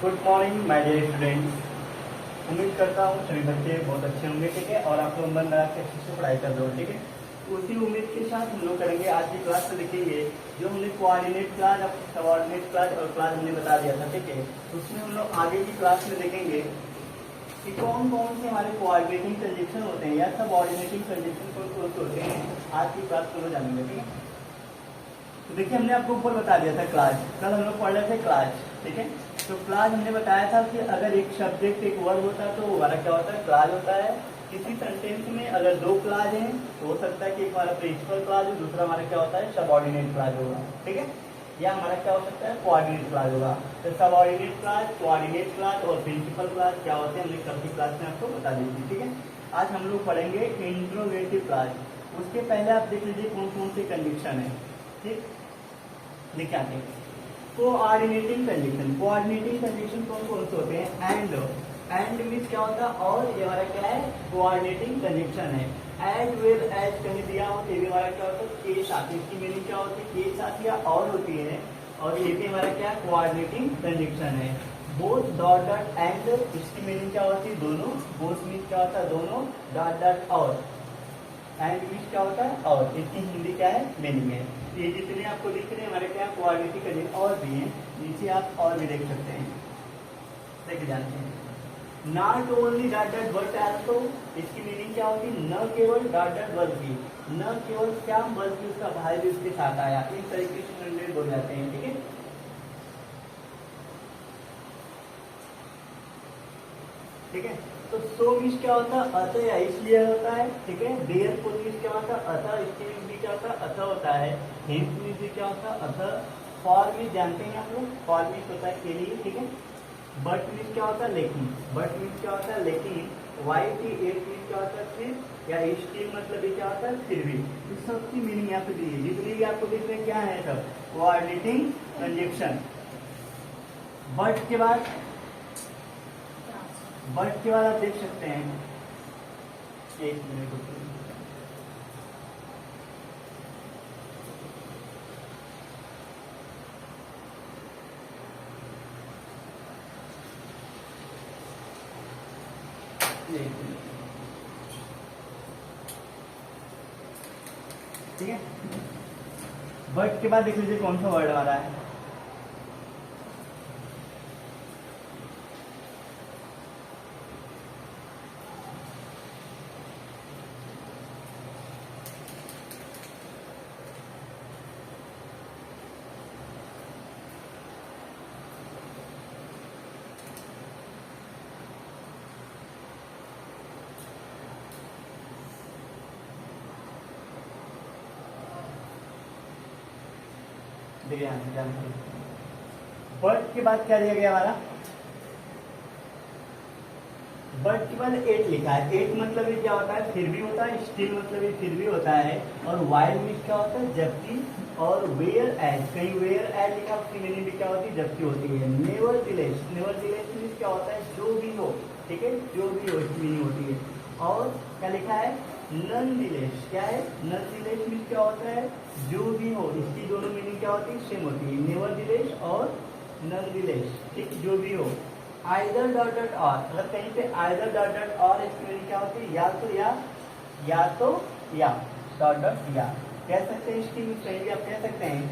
Good morning my dear students. उम्मीद करता हूँ सभी बच्चे बहुत अच्छे होंगे, ठीक है, और आप लोग मन लगा के अच्छे से पढ़ाई कर रहे हो, ठीक है। उसी उम्मीद के साथ हम लोग करेंगे आज की क्लास में देखेंगे जो हमने कोऑर्डिनेट क्लास, सबऑर्डिनेट क्लास और क्लास हमने बता दिया था, ठीक है। उसमें हम लोग आगे की क्लास में देखेंगे कि कौन कौन से हमारे कोऑर्डिनेटिंग कंजक्शन होते हैं या सबऑर्डिनेटिंग कंजक्शन कौन कौन से होते हैं, आज की क्लास में जानेंगे, ठीक है। तो देखिए हमने आपको ऊपर बता दिया था क्लास, कल हम लोग पढ़ रहे थे क्लास, ठीक है। तो क्लास हमने बताया था कि अगर एक सब्जेक्ट एक वर्ड होता है तो हमारा क्या होता है, क्लास होता है। किसी सेंटेंस में अगर दो क्लास हैं तो हो सकता है कि एक हमारा प्रिंसिपल क्लास हो, दूसरा हमारा क्या होता है, सबऑर्डिनेट क्लास होगा, ठीक है। या हमारा क्या हो सकता है, कोऑर्डिनेट क्लास होगा। तो सबऑर्डिनेट क्लास, कोऑर्डिनेट क्लास और प्रिंसिपल क्लास क्या होते हैं, हमने कल की क्लास में आपको बता दी थी, ठीक है। आज हम लोग पढ़ेंगे इंट्रोगेटिव क्लास। उसके पहले आप देख लीजिए कौन कौन से कंडीशन है, ठीक। देखिए आते हैं कोऑर्डिनेटिंग कंडीशन। कोऑर्डिनेटिंग कंडीशन कौन कौन से होते हैं, एंड मीन्स क्या होता है, और ये हमारा क्या है, कोऑर्डिनेटिंग कंडीशन है। एज वेल एज कहीं दिया हो तो ये हमारा क्या होता है, के साथ। इसकी मीनिंग क्या होती है, के साथ या और होती है, और ये भी हमारा क्या है, कोऑर्डिनेटिंग कंडीशन है। बोथ डॉट डॉट एंड, इसकी मीनिंग क्या होती है, दोनों। बोथ मीन्स क्या होता है, दोनों। डॉट डॉट और, एंड मीन्स क्या होता है, और। इसकी हिंदी क्या है, मीनिंग है। ये जितने आपको दिख रहे हैं हमारे क्या कोऑर्डिनेटिंग कंडीशन और भी हैं, नीचे आप और भी देख सकते हैं, देख जानते हैं। Not only dot dot but also, इसकी मीनिंग क्या होगी, न केवल डॉट डॉट बल्कि, न केवल क्या बल्कि उसका भाई भी उसके साथ आया, इस तरीके से रिलेटेड बोल जाते हैं, ठीक है। ठीक है, तो सो मीन्स क्या होता है, अतः या इसलिए होता है, ठीक है। देयरफॉर मीन्स क्या होता है, अतः। इसके मीन्स भी क्या होता है, अतः होता है। हेंस मीन्स भी क्या होता है, अतः। फॉर मीन्स जानते हैं आप लोग, फॉर मीन्स होता है के लिए, ठीक है। बट मीन्स क्या होता है, लेकिन। बट मीन्स क्या होता है, लेकिन। वाई की एट मीन्स क्या होता है, फिर। या स्टिल मतलब ये क्या होता है, फिर भी। इस सबकी मीनिंग यहाँ पे दी है, जितनी भी आपको दिख रहे हैं क्या है सब, कोऑर्डिनेटिंग कंजक्शन। बट के बाद आप देख सकते हैं, एक मिनट रुकिए। ठीक है, बट के बाद देख लीजिए कौन सा वर्ड आ रहा है। बट के बाद क्या दिया गया हमारा, बट के बाद एट लिखा है। एट मतलब ये क्या होता है, फिर भी होता है। स्टिल मतलब ये फिर भी होता है। और वाइल मीन्स क्या होता है, जबकि। और वेयर एज, कहीं वेयर एज लिखा, उसकी मीनिंग भी क्या होती है, जबकि होती है। Never the less, never the less means क्या होता है, जो भी हो, ठीक है, जो भी हो इसकी मीनिंग होती है। और क्या लिखा है, नन दिलेस, क्या है, नन दिलेस मीन्स क्या होता है, जो भी हो। इसकी दोनों मीनिंग क्या होती है, सेम होती है, नेवर दिलेस और नन दिलेस, ठीक, जो भी हो। आइदर डॉट डॉट और, अगर कहीं पे आइदर डॉट डॉट और, इसकी मीनिंग क्या होती है, या तो या डॉट डॉट या कह सकते हैं। इसकी कहीं भी आप कह सकते हैं।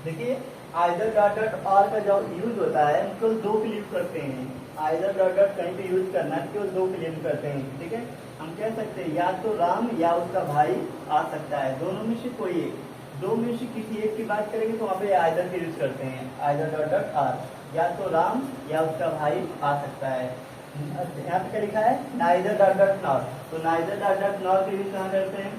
देखिए आइदर डॉट डॉट और का जो यूज होता है केवल दो के लिए यूज करते हैं। आइदर डॉट डॉट कहीं पे यूज करना है केवल दो के लिए यूज करते हैं, ठीक है। हम कह सकते हैं या तो राम या उसका भाई आ सकता है, दोनों में से कोई एक। दो में से किसी एक की बात करेंगे तो वहाँ पे आइदर के यूज करते हैं, आइदर डॉट डॉट आर, या तो राम या उसका भाई आ सकता है। यहाँ पे क्या लिखा है, नाइदर डॉट डॉट नॉर, तो नाइदर डॉट डॉट नॉर के यूज कहाँ करते हैं,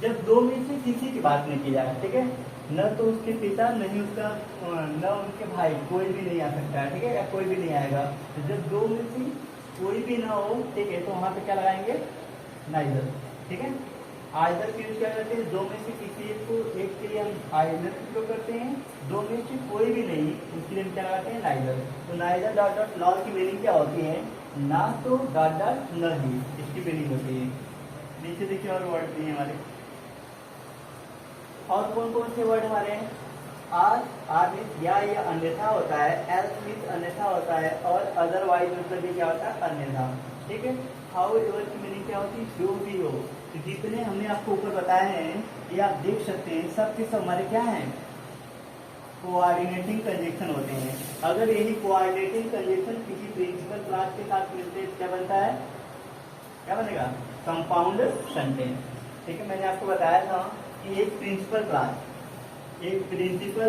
जब दो में से किसी की बात नहीं की जाए, ठीक है। न तो उसके पिता, नहीं उसका, न उनके भाई, कोई भी नहीं आ सकता है, ठीक है, या कोई भी नहीं आएगा। तो जब दो में से कोई भी ना हो, ठीक है, तो वहाँ पे क्या लगाएंगे, नाइदर, ठीक है। आइदर की यूज क्या करते हैं, दो में से किसी एक के लिए हम आइदर उपयोग करते हैं। दो में से कोई भी नहीं, उसके लिए हम क्या लगाते हैं, नाइदर। तो नाइदर डॉट डॉट नॉर की मीनिंग क्या होती है, ना तो डॉट डॉट न ही, इसकी मीनिंग होती है। नीचे देखिए और वर्ड दिए हमारे, और कौन कौन से वर्ड हमारे हैं, आर मीन्स या अन्यथा होता है, एल्स मीन्स अन्यथा होता है, और अदरवाइज मतलब ये क्या होता है, अन्यथा। ठीक है, हाउ एवर की मीनिंग क्या होती है, जो भी हो। तो जितने हमने आपको ऊपर बताए हैं ये आप देख सकते हैं, सब के सब हमारे क्या हैं, कोऑर्डिनेटिंग कंजक्शन होते हैं। अगर यही कोऑर्डिनेटिंग कंजक्शन किसी प्रिंसिपल क्लास के साथ मिलते हैं क्या बनता है, क्या बनेगा, कंपाउंड सेंटेंस। ठीक है, मैंने आपको बताया था कि एक प्रिंसिपल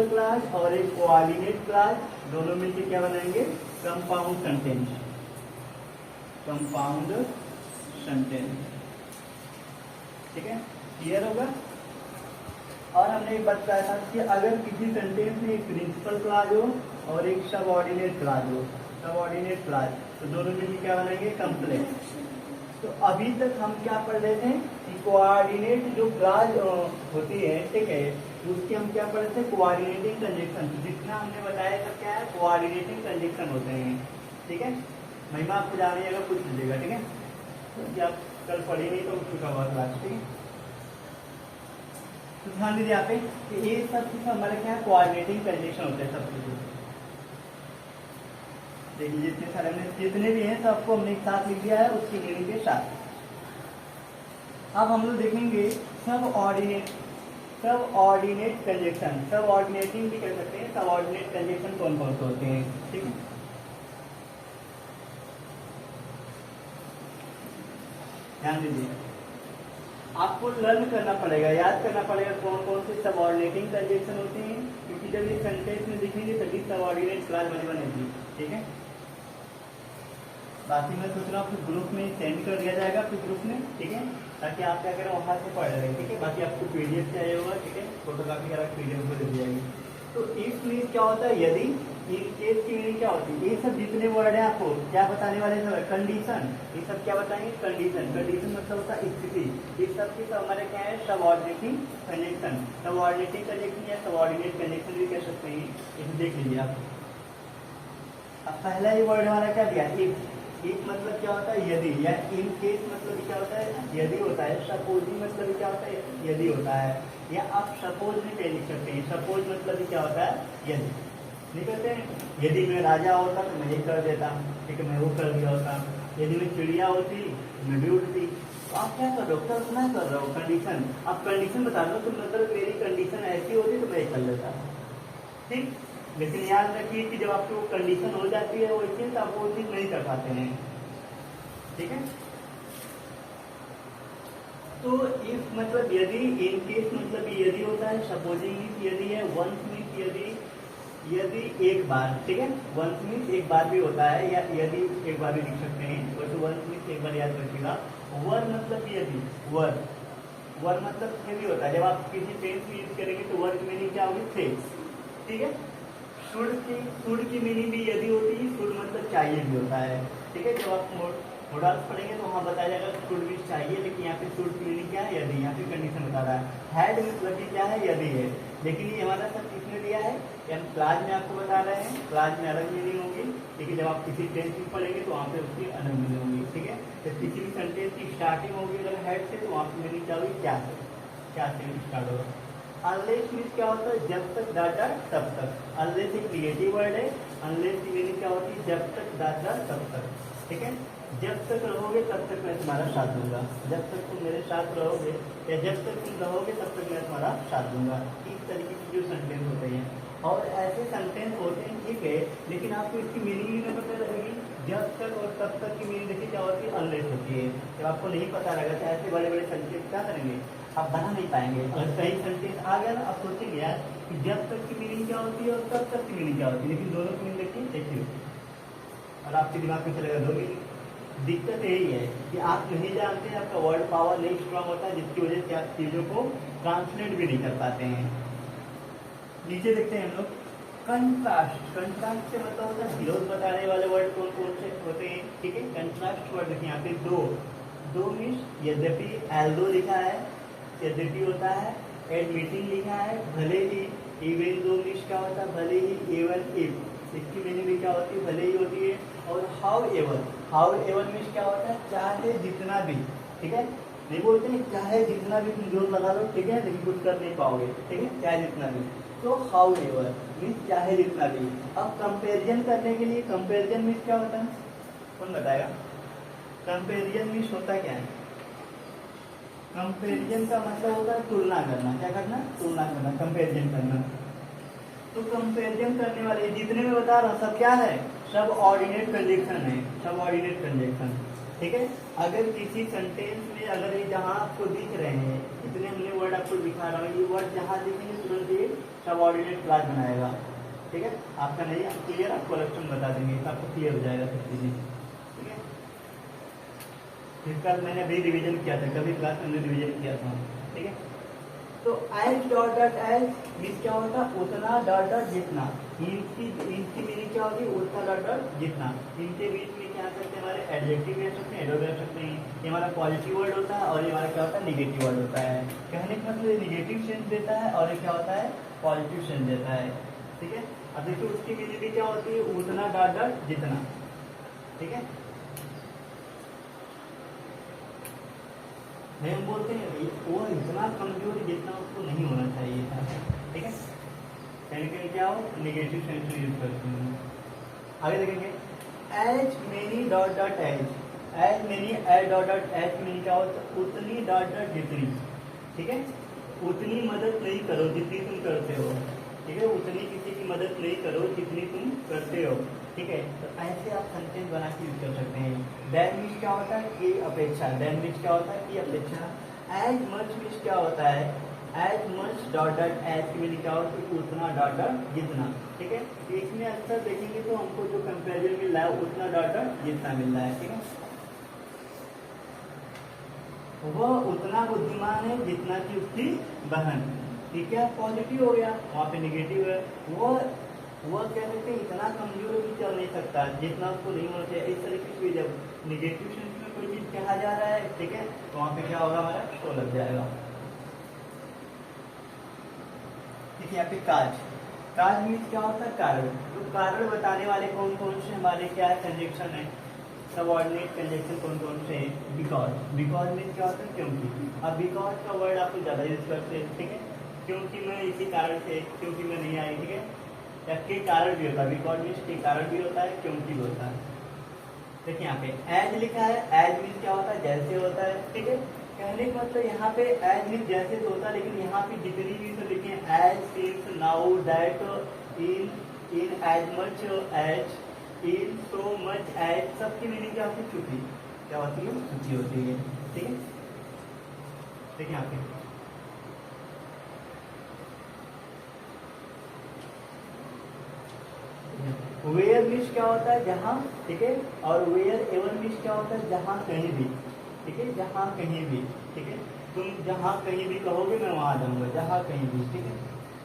क्लास और एक कोऑर्डिनेट क्लास दोनों मिलकर क्या बनाएंगे, कंपाउंड सेंटेंस, कंपाउंड सेंटेंस। ठीक है, क्लियर होगा। और हमने एक बात बताया था कि अगर किसी सेंटेंस में एक प्रिंसिपल क्लास हो और एक सबऑर्डिनेट क्लास हो, सबऑर्डिनेट क्लास, तो दोनों मिलकर क्या बनाएंगे, कंप्लेक्स। तो अभी तक हम क्या पढ़ रहे थे कि कोऑर्डिनेट जो क्लास होती है, ठीक है, उसके हम क्या पढ़े थे, कोऑर्डिनेटिंग कंजक्शन। जितना हमने बताया था क्या है, कोऑर्डिनेटिंग कंजक्शन होते हैं। ठीक है, महिमा आपको जा रही है अगर कुछ लीजिएगा। ठीक है, तो आप कल पढ़ी नहीं तो चुका हुआ क्लास। ठीक है, तो ध्यान दीजिए यहाँ पे कि ये सब कुछ हमारे क्या है, कोऑर्डिनेटिंग कंजक्शन होते हैं सब कुछ। देखिए जितने सारे जितने भी हैं सबको हमने एक साथ लिख दिया है उसकी मीनिंग के साथ। अब हम लोग देखेंगे सब ऑर्डिनेट कंजक्शन, सब ऑर्डिनेटिंग भी कर सकते हैं, सब ऑर्डिनेट कंजक्शन कौन कौन से होते हैं। ठीक है, ध्यान दीजिए, आपको लर्न करना पड़ेगा, याद करना पड़ेगा कौन कौन से सबऑर्डिनेटिंग कंजक्शन होते हैं, क्योंकि जब ये सेंटेंस में दिखेंगे तभी सबऑर्डिनेट क्लास बनेगी। ठीक है, बाकी मैं सोच रहा हूँ आपको ग्रुप में सेंड कर दिया जाएगा, आपके ग्रुप में। ठीक है, ताकि आप क्या करें वहाँ से पढ़ रहे हैं। ठीक है, बाकी आपको पीडीएफ चाहिए होगा। ठीक है, फोटोकॉपी करा पीडीएफ को दे दी जाएगी। तो इस मीनिंग क्या होता है, यदि इन केस की मीनिंग क्या होती है, ये सब जितने वर्ड है आपको क्या बताने वाले हैं, कंडीशन, ये सब क्या बताएंगे, कंडीशन। कंडीशन मतलब होता है स्थिति। इस सब की सब हमारे क्या है, सबऑर्डिनेटिंग कंजक्शन, सबऑर्डिनेटिंग कंजक्शन या सबऑर्डिनेट कंजक्शन भी कह सकते हैं। इसे देख लीजिए आप। अब पहला ही वर्ड हमारा क्या दिया, इफ मतलब क्या होता है, यदि, या इन केस मतलब क्या होता है, यदि होता है। सपोजिंग मतलब क्या होता है, यदि होता है। या आप सपोज में क्या लिख सकते हैं, सपोज मतलब क्या होता है, यदि। नहीं कहते हैं, यदि मैं राजा होता तो मैं ये कर देता, ठीक है, मैं वो कर दिया होता। यदि मैं चिड़िया होती मैं भी उड़ती। तो आप क्या कर रहे हो, कल्पना कर रहे हो, कंडीशन। आप कंडीशन बता दो तो मतलब मेरी कंडीशन ऐसी होती तो मैं ये कर लेता। ठीक, लेकिन याद रखिए कि जब आपकी वो कंडीशन हो जाती है वो चीज, आप वो चीज नहीं कर पाते हैं। ठीक है, तो इफ मतलब यदि, इन केस मतलब यदि होता है, सपोजिंग यदि है, वंस मीन्स यदि, यदि एक बार। ठीक है, वंस मीन्स एक बार भी होता है, या यदि एक बार भी लिख सकते हैं, वैसे वंस मीन्स एक बार याद रखिएगा। वर मतलब यदि, वर मतलब यदि होता है। जब आप किसी टेंस में यूज करेंगे तो वर की मीनिंग क्या होगी, थे। ठीक है, शुड की मीनिंग भी यदि होती है, शुड मतलब चाहिए भी होता है। ठीक है, जब आप मोडल्स पढ़ेंगे तो वहाँ बताया जाएगा शुड भी चाहिए, लेकिन यहाँ पे शुड की मीनिंग क्या है, यदि। यहाँ पे कंडीशन बता रहा है। हैड मतलब कि क्या है, यदि है। लेकिन ये हमारा सब किसने दिया है, हम क्लास में आपको बता रहे हैं। क्लास में अलग मीनिंग होगी, लेकिन जब आप किसी टेंस में पढ़ेंगे तो वहाँ पे उसकी अलग मीनिंग होगी। ठीक है, तो किसी भी सेंटेंस की स्टार्टिंग होगी अगर हैड से, तो वहाँ पे मीनिंग क्या होगी, क्या से स्टार्ट होगा। अनलेस मीन्स क्या होता है, जब तक डाटा तब तक। अनलेस एक निगेटिव वर्ड है। अनलेस की मीनिंग क्या होती है, जब तक डाटा तब तक। ठीक है, जब तक रहोगे तब तक मैं तुम्हारा साथ दूंगा। जब तक तुम मेरे साथ रहोगे, या जब तक तुम रहोगे तब तक मैं तुम्हारा साथ दूंगा। इस तरीके की जो सेंटेंस होते हैं, और ऐसे सेंटेंस होते हैं, ठीक है, लेकिन आपको इसकी मीनिंग भी नहीं पता लगेगी। जब तक और तब तक की मीनिंग देखिए क्या होती है, अनलेस होती है। जब आपको नहीं पता लगा तो ऐसे बड़े बड़े सेंटेंस क्या करेंगे, आप बना नहीं पाएंगे। और सही सेंटेंस आ गया ना, आप सोचेंगे यार कि जब तक की मीनिंग क्या होती है और तब तक की मीनिंग क्या होती है, लेकिन दोनों की मीनिंग देखिए एक ही होती है, और आपके दिमाग में चलेगा दो मीनिंग। दिक्कत यही है कि आप नहीं जानते, आपका वर्ड पावर नहीं स्ट्रांग होता है, जिसकी वजह से आप चीजों को ट्रांसलेट भी नहीं कर पाते हैं। नीचे देखते हैं हम लोग कंट्रास्ट। कंट्रास्ट से मतलब होता है विरोध बताने वाले वर्ड कौन कौन से होते हैं। ठीक है, कंट्रास्ट वर्ड देखिए यहाँ पे दो मीन्स, यद्यपि एल्दो लिखा है, यद्यपि होता है। एडमिटिंग लिखा है, भले ही। इवन दो मीन्स क्या होता है, भले ही। इवन इफ, इसकी मीनिंग भी क्या होती है, भले ही होती है। और हाउ एवर मीन्स क्या होता है, चाहे जितना भी। ठीक है, नहीं बोलते हैं चाहे जितना भी तुम जोर लगा लो, ठीक है, लेकिन कुछ कर नहीं पाओगे। ठीक है, चाहे जितना भी। तो हाउ एवर मीन्स चाहे जितना भी। अब कंपेरिजन करने के लिए कंपेरिजन मीन्स क्या होता है, कौन बताएगा? कंपेरिजन मीन्स होता क्या है? कंपेरिजन का मतलब होता है तुलना करना। क्या करना? तुलना करना, कंपेरिजन करना। तो कंपेरिजन करने वाले जितने में बता रहा हूँ सब क्या है? सब ऑर्डिनेट कंजक्शन है, सब ऑर्डिनेट कंजक्शन। ठीक है, अगर किसी सेंटेंस में अगर ये जहाँ आपको दिख रहे हैं, इतने हमने वर्ड आपको दिखा रहा हूँ, ये वर्ड जहाँ दिखेंगे तुरंत ये सब ऑर्डिनेट क्लास बनाएगा। ठीक है, आपका नहीं क्लियर, आपको लक्षण बता देंगे तो आपको क्लियर हो जाएगा सब चीजें। ठीक है, इसका मैंने अभी रिवीजन किया था, कभी क्लास में रिवीजन किया था। ठीक है, तो as dot dot as means क्या होता है? उतना डॉट डॉट जितना। इनकी मीनिंग क्या होगी? उतना डॉट डॉट जितना। इनके बीच में क्या सकते हैं? हमारे एडजेक्टिव रह सकते हैं, एडवर्ब रह सकते हैं। ये हमारा पॉजिटिव वर्ड होता है और ये हमारा क्या होता है? निगेटिव वर्ड होता है। कहने का मतलब ये निगेटिव सेंस देता है और ये क्या होता है? पॉजिटिव सेंस देता है। ठीक है, अब देखिए उसकी मीनिंग भी क्या होती है? उतना डॉट डॉट जितना। ठीक है, नहीं हम बोलते हैं वो इतना कमजोर जितना उसको नहीं होना चाहिए था। ठीक है, कहीं क्या हो? निगेटिव सेंस यूज करते हैं। आगे देखेंगे, as many dot dot as. As many as dot dot as meaning क्या होता है? उतनी डॉट डॉट जितनी। ठीक है, उतनी मदद नहीं करो जितनी तुम करते हो। ठीक है, उतनी किसी की मदद नहीं करो जितनी तुम करते हो। ठीक है, तो ऐसे आप सेंटेंस बना के यूज कर सकते हैं। दैट मीन्स क्या होता है? की अपेक्षा। दैट मीन्स क्या होता है? की अपेक्षा। एज मच मीन्स क्या होता है? As much dot dot as की मीनिंग क्या होता है? उतना डॉट डॉट जितना। ठीक है, इसमें अक्सर देखेंगे तो हमको जो कंपेरिजन मिल रहा है उतना डॉट डॉट जितना मिल रहा है। ठीक है, वह उतना बुद्धिमान है जितना की उसकी बहन। ठीक है, पॉजिटिव हो गया, वहाँ पे निगेटिव है। वह क्या कहते हैं? इतना कमजोर भी चल नहीं सकता जितना उसको नहीं होना चाहिए। इस तरीके से जब निगेटिव सेंस में कोई चीज कहा जा रहा है, ठीक है, तो वहाँ पे क्या होगा? हमारा शो लग जाएगा। ठीक है, यहाँ पे काज। काज मीन्स क्या होता है? कारण। तो कारण बताने वाले कौन कौन से हमारे क्या है? कंजक्शन है, सबऑर्डिनेट कंजक्शन कौन कौन से हैं? बिकॉज। बिकॉज मीन्स क्या होता है? क्योंकि। अब बिकॉज का वर्ड आप ज्यादा यूज करते हैं। ठीक है, क्योंकि मैं इसी कारण से, क्योंकि मैं नहीं आई। ठीक है, या के कारण भी होता है। बिकॉज मीन्स के कारण भी होता है, क्योंकि भी होता है। देखिए यहाँ पे एज लिखा है। एज मीन्स क्या होता है? जैसे होता है। ठीक है, कहने का मतलब यहाँ पे एज मीन्स जैसे तो होता है, लेकिन यहाँ पे जितनी भी तो लिखे as, since, now, that, in as much as, in so much as, सबकी मीनिंग क्या होती है? छुट्टी। क्या होती है? छुट्टी होती है। ठीक है, देखिए यहाँ पे वेयर मीन्स क्या होता है? जहाँ। ठीक है, और वेयर एवर मीन्स क्या होता है? जहाँ कहीं भी। ठीक है, जहाँ कहीं भी। ठीक है, तुम जहाँ कहीं भी कहोगे मैं वहां जाऊंगा, जहाँ कहीं भी। ठीक है,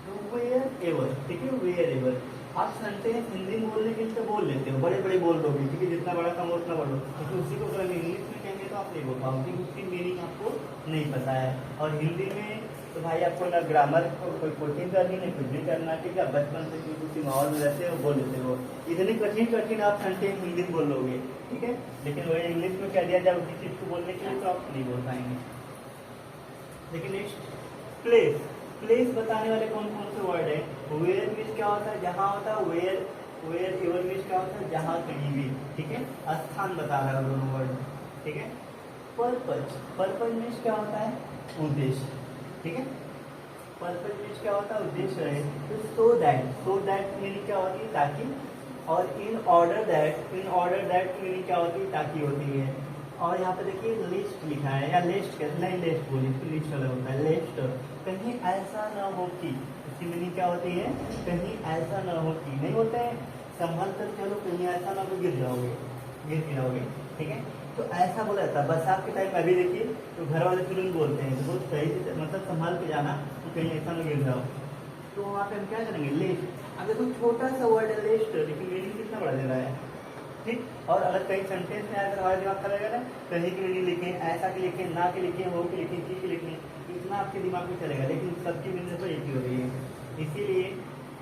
तो वेयर एवर। ठीक है, वेयर एवर आप सेंटेंस हिंदी में बोलने के लिए बोल लेते हो, बड़े बड़े बोल दोगे। ठीक है, जितना बड़ा काम उतना बोलो, लेकिन उसी को अगर इंग्लिश में कहेंगे तो आप नहीं बोल पाओगे, उसकी मीनिंग आपको नहीं पता है। और हिंदी में तो भाई आपको ना ग्रामर कोई कोचिंग करनी नहीं, कुछ भी करना। ठीक है, बचपन से किसी माहौल में रहते हो, बोल लेते हो। इतनी कठिन कठिन आप सेंटेंस हिंदी में बोल लोगे। ठीक है, लेकिन वही इंग्लिश में कह दिया जाए उसी चीज को बोलने के लिए तो आप नहीं बोल पाएंगे। लेकिन नेक्स्ट, प्लेस। प्लेस बताने वाले कौन कौन से वर्ड है? वेयर मीन्स क्या होता है? जहाँ होता है। वेयर वेयर एवर मीन्स क्या होता है? जहाँ कहीं भी। ठीक है, स्थान बता रहा है दोनों वर्ड। ठीक है, पर्पज। पर्पज मीन्स क्या होता है? उद्देश्य। ठीक है, पर्पज मीन्स क्या होता है? उद्देश्य है। तो सो दैट मीनिंग क्या होती है? ताकि। और इन ऑर्डर दैट मीनिंग क्या होती है? ताकि होती है। और यहाँ पे देखिए लिस्ट लिखा है, या लिस्ट कहते नहीं, लिस्ट बोली तो लिस्ट अलग होता है। लिस्ट कहीं ऐसा ना हो कि, इसकी मीनिंग क्या होती है? कहीं ऐसा ना हो कि, नहीं होता है संभल कर चलो, कहीं ऐसा ना हो गिर जाओगे, गिर गिराओगे। ठीक है, तो ऐसा बोला जाता है। बरसात के टाइम अभी देखिए तो घर वाले तुरंत बोलते हैं, तो बहुत सही से मतलब संभाल के जाना, तो कहीं ऐसा ना गिर जाओ। तो वहाँ पे हम क्या करेंगे? लिस्ट। अगर कोई छोटा सा वर्ड है लिस्ट, लेकिन मीनिंग कितना बड़ा दे रहा है। ठीक, और अगर कहीं सेंटेंस में आकर हमारा दिमाग चलेगा ना, कहीं की मीनिंग लिखें, ऐसा की लिखें, ना के लिखें, हो के लिखें, की लिखें, इतना आपके दिमाग में चलेगा, लेकिन सबकी मीनिंग तो एक ही हो रही है। इसीलिए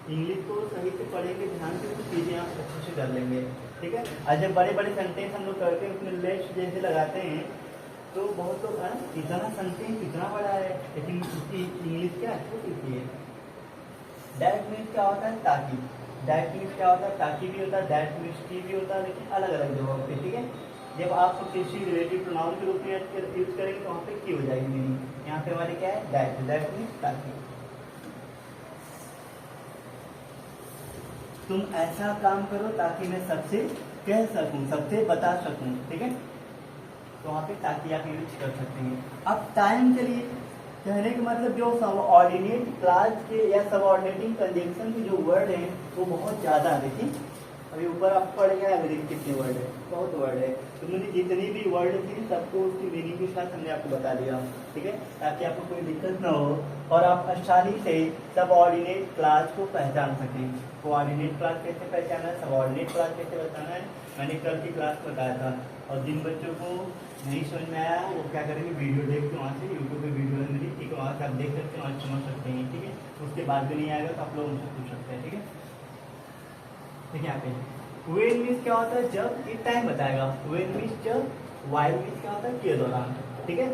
इंग्लिश को सही से पढ़ेंगे, ध्यान से कुछ चीज़ें आप अच्छे से कर लेंगे। ठीक है, और जब बड़े बड़े सेंटेंस हम लोग करते हैं उसमें लिस्ट जैसे लगाते हैं तो बहुत लोग इतना सेंटेंस इतना बड़ा है, लेकिन उसकी इंग्लिश क्या छोटी सी है। दैट मीन्स क्या होता है ताकि, दैट मीन्स क्या होता है ताकि भी होता है, दैट मीन्स की भी होता है, लेकिन अलग अलग जगहों पे, ठीक है। जब आप किसी रिलेटिव प्रोनाउन के रूप में यूज करेंगे तो वहाँ पे की हो जाएगी मीनिंग, यहाँ पे हमारी क्या है दैट, दैट मीन्स ताकि। तुम ऐसा काम करो ताकि मैं सबसे कह सकूं, सबसे बता सकूं, ठीक है। तो वहाँ पे ताकि आप यूज कर सकते हैं। अब टाइम के लिए कहने का मतलब जो सबऑर्डिनेट क्लास के या सबऑर्डिनेटिंग कंजंक्शन के जो वर्ड हैं वो बहुत ज़्यादा है। देखिए अभी ऊपर आपको पड़ गया है, देखिए कितने वर्ड है, बहुत वर्ड है। तो मैंने जितनी भी वर्ड थी सबको उसकी मीनिंग के साथ हमने आपको बता दिया, ठीक है, ताकि आपको कोई दिक्कत ना हो और आप आसानी से सबऑर्डिनेट क्लास को पहचान सकें। कोऑर्डिनेट क्लास कैसे पहचाना है, सबऑर्डिनेट क्लास कैसे बताना है, मैंने कल की क्लास में बताया था। और जिन बच्चों को नहीं समझ में आया वो क्या करेंगे, वीडियो देख के वहाँ से यूट्यूब पे वीडियो है मेरी, ठीक है, वहाँ से आप देख सकते हैं, वहाँ समझ सकते हैं, ठीक है। उसके बाद भी नहीं आएगा तो आप लोग उनसे पूछ सकते हैं, ठीक है। देखिए यहाँ पे व्हेन मीन्स क्या होता है जब, ये टाइम बताएगा। व्हेन मीन्स जब, व्हाइल मीन्स क्या होता है के दौरान, ठीक है।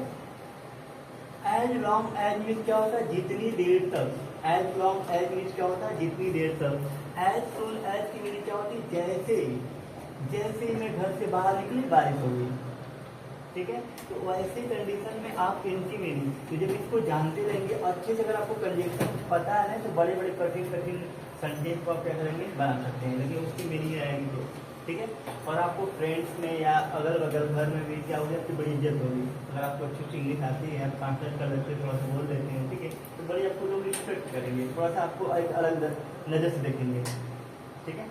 एज लॉन्ग एज मीन्स क्या होता है जितनी देर तक, एज लॉन्ग एज मीन्स क्या होता है जितनी देर तक। एज सुन एज की मीनिंग क्या होती है जैसे, जैसे मैं घर से बाहर निकली बारिश हो गई, ठीक है। तो वैसी कंडीशन में आप इनकी मीनिंग, तो जब इसको जानते रहेंगे अच्छे से, अगर आपको कंजंक्शन पता है ना तो बड़े बड़े कठिन कठिन सेंटेंस को आप क्या करेंगे बना सकते हैं, लेकिन उसकी मीनिंग रहेगी तो, ठीक है। और आपको फ्रेंड्स में या अगल बगल घर में भी क्या होगी आपकी बड़ी इज्जत होगी, अगर आपको अच्छी अच्छी इंग्लिश आती है, आप ट्रांसलेट कर लेते हैं, थोड़ा सा बोल देते हैं, ठीक है, तो बड़ी आपको लोग रिस्पेक्ट करेंगे, थोड़ा सा आपको एक अलग नज़र से देखेंगे, ठीक है।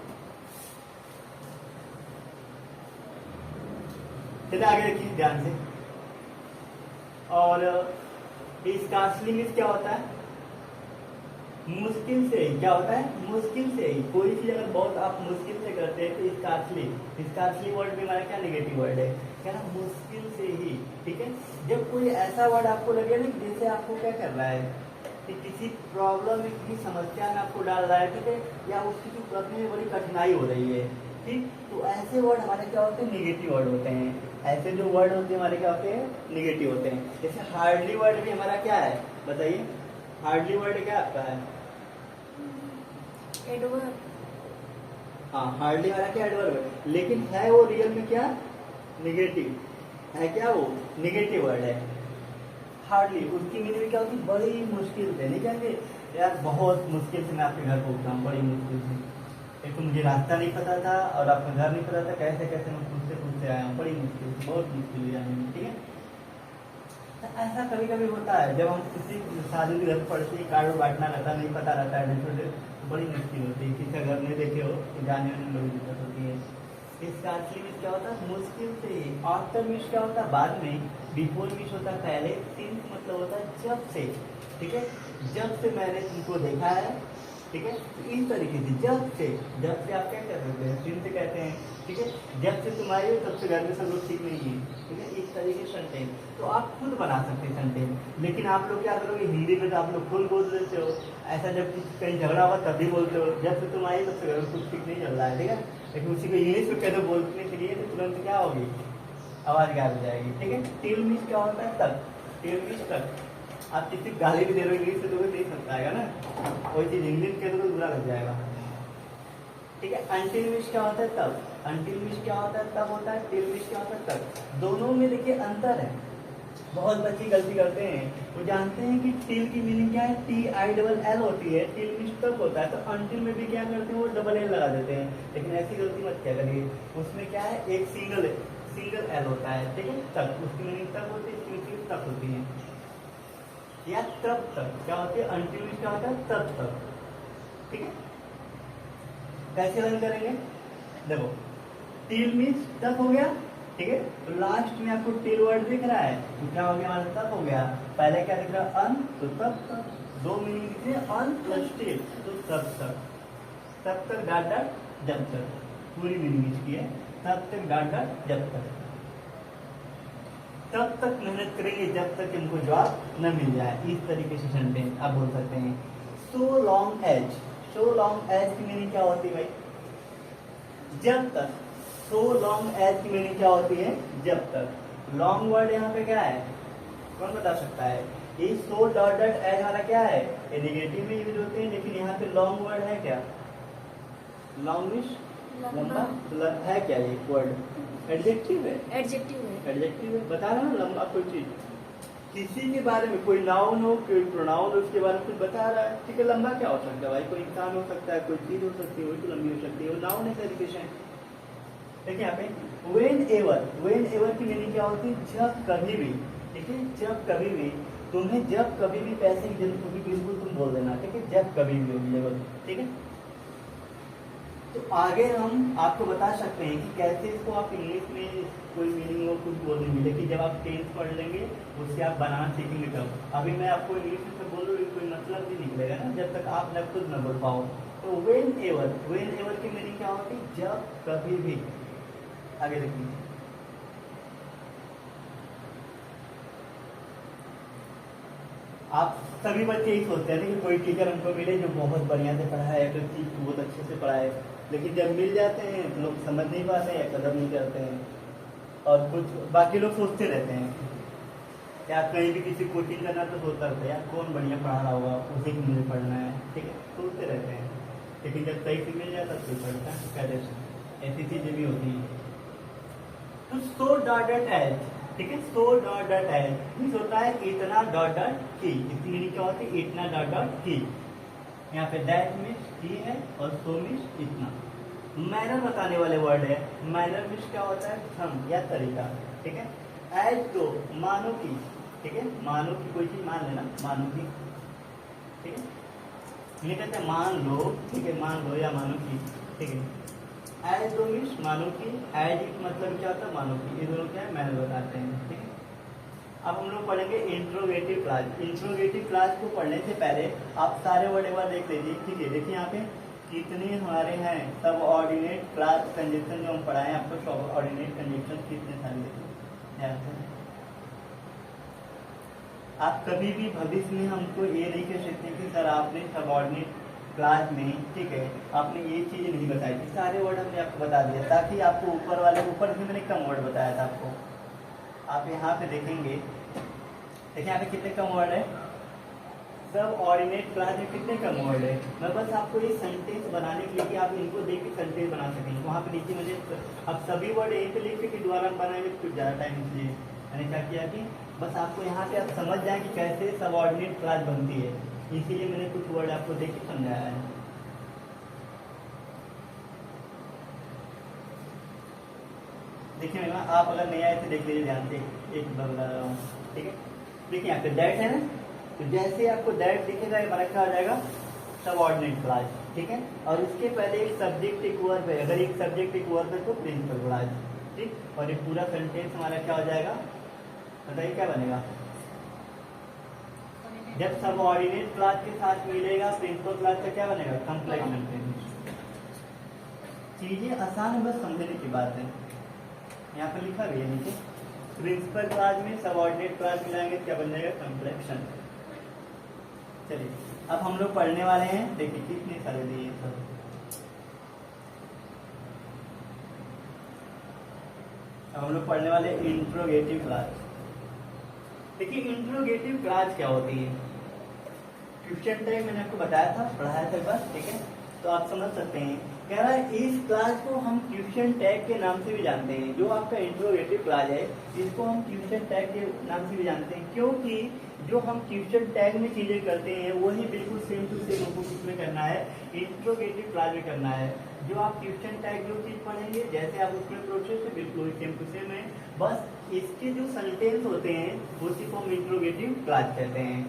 चलिए आगे देखिए ध्यान से। और स्कार्सली मीन्स क्या होता है मुश्किल से, क्या होता है मुश्किल से ही, कोई चीज अगर बहुत आप मुश्किल से करते हैं तो स्कार्सली, स्कार्सली वर्ड भी हमारा क्या नेगेटिव वर्ड है, क्या ना मुश्किल से ही, ठीक है। जब कोई ऐसा वर्ड आपको लगे ना जैसे आपको क्या कर रहा है कि किसी प्रॉब्लम में, किसी समस्या में आपको डाल रहा है, ठीक है, या उसकी जो करने में बड़ी कठिनाई हो रही है, ठीक, तो ऐसे वर्ड हमारे क्या होते हैं निगेटिव वर्ड होते हैं। ऐसे जो वर्ड होते हैं हमारे क्या होते हैं निगेटिव होते हैं। जैसे हार्डली वर्ड भी हमारा क्या है बताइए, हार्डली वर्ड क्या आपका है एडवर्ब। हाँ हार्डली हमारा क्या एडवर्ब है, लेकिन है वो रियल में क्या निगेटिव है, क्या वो निगेटिव वर्ड है हार्डली। उसकी मीनिंग क्या होती है बड़ी मुश्किल से, नहीं कहेंगे यार बहुत मुश्किल से मैं आपके घर पहुंचा हूँ, बड़ी मुश्किल से, एक तो मुझे रास्ता नहीं पता था और आपका घर नहीं पता था, कैसे कैसे मैं पूछते आया हूँ, बड़ी मुश्किल से, बहुत मुश्किल हुई आने में, ठीक है। ऐसा कभी कभी होता है जब हम किसी शादी के घर पड़ते हैं, कार्ड बांटना रहता नहीं पता रहता है, तो बड़ी मुश्किल होती है, किसी का घर नहीं देखे हो तो जाने में बड़ी दिक्कत होती है। इसका असली में क्या होता है मुश्किल से, आफ्टर मीन्स क्या होता है बाद में, बिफोर मीन्स होता है पहले, सिंस मतलब होता है जब से, ठीक है, जब से मैंने तुमको देखा है, ठीक है, इस तरीके से जब से आप क्या कर रहे हैं सिंस से कहते हैं, ठीक है, जब से तुम आए हो तब से घर में सब लोग ठीक नहीं है, ठीक है, इस तरीके से सेंटेंस तो आप खुद बना सकते हैं सेंटेंस। लेकिन आप लोग क्या करोगे हिंदी में तो आप लोग खुद बोल देते हो, ऐसा जब कहीं झगड़ा हुआ तभी बोलते हो, जब से तुम आए तब से घर में कुछ ठीक नहीं चल रहा है, ठीक है, लेकिन उसी को इंग्लिश में कह दो बोलने के लिए तो तुरंत क्या होगी आवाज गायब हो जाएगी, ठीक है। टिल मीन्स क्या होता है तक, टिल मीन्स तक, आप किसी गाली भी दे रहे हो इंग्लिश से तो नहीं सकता है ना, वही चीज इंग्लिश कह दो तो बुरा लग जाएगा, ठीक है। अंटिल मीन्स क्या होता है तब, अंटिल मीन्स क्या होता है तब होता है, टिल मीन्स क्या होता है तक, दोनों में देखिए अंतर है। बहुत बच्चे गलती करते हैं, वो जानते हैं कि टिल की मीनिंग क्या है TILL होती है, टिल मीन्स तक होता है, तो अंटिल में भी क्या करते हैं वो डबल एल लगा देते हैं, लेकिन ऐसी गलती मत क्या करिए, उसमें क्या है एक सिंगल एल होता है, ठीक है, तक, उसकी मीनिंग तक होती है, इसकी मीनिंग तक होती है, या तब तक क्या होती है, अंटिल मीन्स क्या होता है तब तक, ठीक है। कैसे रन करेंगे देखो, टिल मीन्स तक हो गया, ठीक है, तो लास्ट में आपको टिल वर्ड दिख रहा है तो क्या हो गया हमारा तक हो गया, पहले क्या दिख रहा है अन तो तब तक, दो मीनिंग दिख रही है अन प्लस टिल तो तब तक डाट डाट जब तक, पूरी मीनिंग इसकी है तब तक डाट डाट जब तक मेहनत करेंगे जब तक इनको जवाब न मिल जाए, इस तरीके से सेंटेंस आप बोल सकते हैं। So long as, so long as की मीनिंग क्या होती है भाई जब तक, सो लॉन्ग एज की मीनिंग क्या होती है जब तक। लॉन्ग वर्ड यहाँ पे क्या है कौन बता सकता है, ये सो डॉट डॉट एज हमारा क्या है ये नेगेटिव में यूज होते हैं, लेकिन यहाँ पे लॉन्ग वर्ड है क्या? लॉन्ग मीन्स लंबा, मतलब है क्या ये वर्ड? एडजेक्टिव है। एडजेक्टिव है, बता रहा हूँ लंबा कोई चीज, किसी के बारे में, कोई नाउन हो, कोई प्रोनाउन हो, उसके बारे में कुछ बता रहा है, ठीक है। लंबा क्या हो सकता है भाई? कोई इंसान हो सकता है, कोई चीज हो सकती है, वही तो लंबी हो सकती है, वो नाउन है एजुकेशन। देखिए यहाँ पे वेन एवर की मीनिंग क्या होती है? जब कभी भी, ठीक है, जब कभी भी तुम्हें, जब कभी भी पैसे की जरूरत होगी बिल्कुल तुम बोल देना, ठीक है, जब कभी भी होगी जरूरत, ठीक है। तो आगे हम आपको बता सकते हैं कि कैसे इसको आप इंग्लिश में कोई मीनिंग हो कुछ बोलेंगे, लेकिन जब आप टेंस पढ़ लेंगे उससे आप बनाना सीखेंगे तब। अभी मैं आपको इंग्लिश में बोल रहा हूँ, कोई मतलब नहीं निकलेगा ना जब तक आप न खुद न बोल पाओ। तो वेन एवर की मीनिंग क्या होती है? जब कभी भी। आगे देखिए, आप सभी बच्चे ही सोचते हैं कि कोई टीचर हमको मिले जो बहुत बढ़िया से पढ़ाए, तो चीज बहुत अच्छे से पढ़ाए, लेकिन जब मिल जाते हैं तो लोग समझ नहीं पाते हैं, कदर नहीं करते हैं, और कुछ बाकी लोग सोचते रहते हैं। या कहीं भी किसी कोचिंग करना तो सोचता रहता है यार कौन बढ़िया पढ़ा रहा होगा, उसी को मुझे पढ़ना है, ठीक है, सोचते रहते हैं, लेकिन जब सही से मिल जाता तो पढ़ता है। कैसे ऐसी चीजें भी होती हैं। तो सो डॉट एज, ठीक है, सो डॉट एज मीन्स होता है इतना डॉट की, इसकी मीनिंग क्या होती है? इतना डॉट की। यहाँ पे दैट मीन्स की है और सो मीन्स इतना। मैनर बताने वाले वर्ड है। मैनर मीन्स क्या होता है? ढंग या तरीका, ठीक है। एज तो मानो की, ठीक है, मानो की कोई चीज मान लेना, मानो की, ठीक है, ये कहते हैं मान लो, ठीक है, मान लो या मानो की, ठीक है। एज दो मीन्स मानो की, एज इट मतलब क्या होता है? मानो की। ये दोनों क्या है? मैनर बताते हैं, ठीक है। अब हम लोग पढ़ेंगे इंट्रोगेटिव क्लास। इंट्रोगेटिव क्लास को पढ़ने से पहले आप सारे वर्ड एक बार देख लीजिए, ठीक है। देखिए यहाँ पे कितने हमारे हैं सब ऑर्डिनेट क्लास कंजक्शन, जो हम पढ़ाए आपको सब ऑर्डिनेट कंजक्शन कितने सारे, देखिए ध्यान से। आप कभी भी भविष्य में हमको ये नहीं कह सकते कि सर आपने सबऑर्डिनेट क्लास में, ठीक है, आपने ये चीज नहीं बताई थी। सारे वर्ड हमने आपको बता दिया ताकि आपको ऊपर से मैंने कम वर्ड बताया था आपको। आप यहाँ पे देखेंगे, देखिए यहाँ पे कितने कम वर्ड है? सब ऑर्डिनेट क्लास में कितने कम वर्ड है? मैं बस आपको ये सेंटेंस बनाने के लिए कि आप इनको देख के सेंटेंस बना सकेंगे। वहाँ पे नीचे मुझे अब सभी वर्ड यहीं पे लिख के दोबारा बनाएंगे कुछ ज़्यादा टाइम, इसलिए मैंने क्या किया कि बस आपको यहाँ पे आप समझ जाए कि कैसे सब ऑर्डिनेट क्लास बनती है, इसीलिए मैंने कुछ वर्ड आपको देख के समझाया है। देखिए मैम, आप अगर नहीं आए तो देख लीजिए ध्यान से, एक बता रहा हूँ, ठीक है। देखिए यहाँ पे दैट है ना, तो जैसे आपको दैट दिखेगा ये बना क्या हो जाएगा? सबऑर्डिनेट क्लास, ठीक है। और उसके पहले एक सब्जेक्ट एक वर्ब है, अगर एक सब्जेक्ट एक वर्ब है तो प्रिंसिपल क्लास, ठीक। और ये पूरा सेंटेंस हमारा क्या हो जाएगा? बताइए क्या बनेगा? जब सबऑर्डिनेट क्लास के साथ मिलेगा प्रिंसिपल क्लास का क्या बनेगा? Complex sentence. चीजें आसान है, बस समझने की बात है। यहाँ पर लिखा भी है नीचे, प्रिंसिपल क्लास में सबऑर्डिनेट क्लास मिलाएंगे क्या बन जाएगा? कॉम्प्लेक्शन। चलिए अब हम लोग पढ़ने वाले हैं, देखिए कितने सारे दिए सब। अब हम लोग पढ़ने वाले इंट्रोगेटिव क्लास। देखिए इंट्रोगेटिव क्लास क्या होती है? क्वेश्चन टाइम मैंने आपको बताया था, पढ़ाया था एक बार, ठीक है, तो आप समझ सकते हैं। कह रहा है इस क्लास को हम क्वेश्चन टैग के नाम से भी जानते हैं। जो आपका इंट्रोगेटिव क्लास है इसको हम क्वेश्चन टैग के नाम से भी जानते हैं, क्योंकि जो हम क्वेश्चन टैग में चीजें करते हैं वही बिल्कुल सेम टू सेम हमको किसमें करना है? इंट्रोगेटिव क्लास में करना है। जो आप क्वेश्चन टैग जो चीज पढ़ेंगे जैसे आप उसमें प्रोसेस है बिल्कुल सेम टू सेम है, बस इसके जो सेंटेंस होते हैं उसी को हम इंट्रोगेटिव क्लास कहते हैं।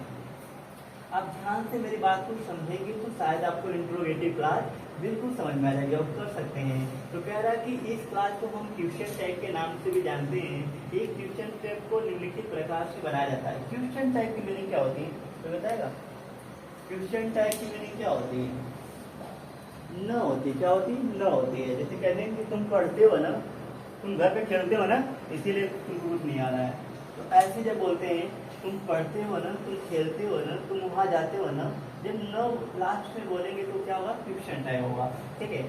आप ध्यान से मेरी बात को समझेंगे तो शायद आपको इंट्रोगेटिव क्लास बिल्कुल समझ में आ जाएगी, आप कर सकते हैं। तो कह रहा है कि इस क्लास को हम क्वेश्चन टैग के नाम से भी जानते हैं। एक क्वेश्चन टैग को निम्नलिखित प्रकार से बनाया जाता है। क्वेश्चन टैग की मीनिंग क्या होती है तो बताएगा? क्वेश्चन टैग की मीनिंग क्या होती है? न होती, क्या होती? न होती है। जैसे कहते हैं कि तुम पढ़ते हो ना, तुम घर पे खेलते हो ना, इसीलिए तुमको कुछ नहीं आ रहा है, तो ऐसे जब बोलते हैं तुम पढ़ते हो ना, तुम खेलते हो ना, तुम वहाँ जाते हो ना, जब न लास्ट में बोलेंगे तो क्या होगा? क्वेश्चन टैग होगा, ठीक है।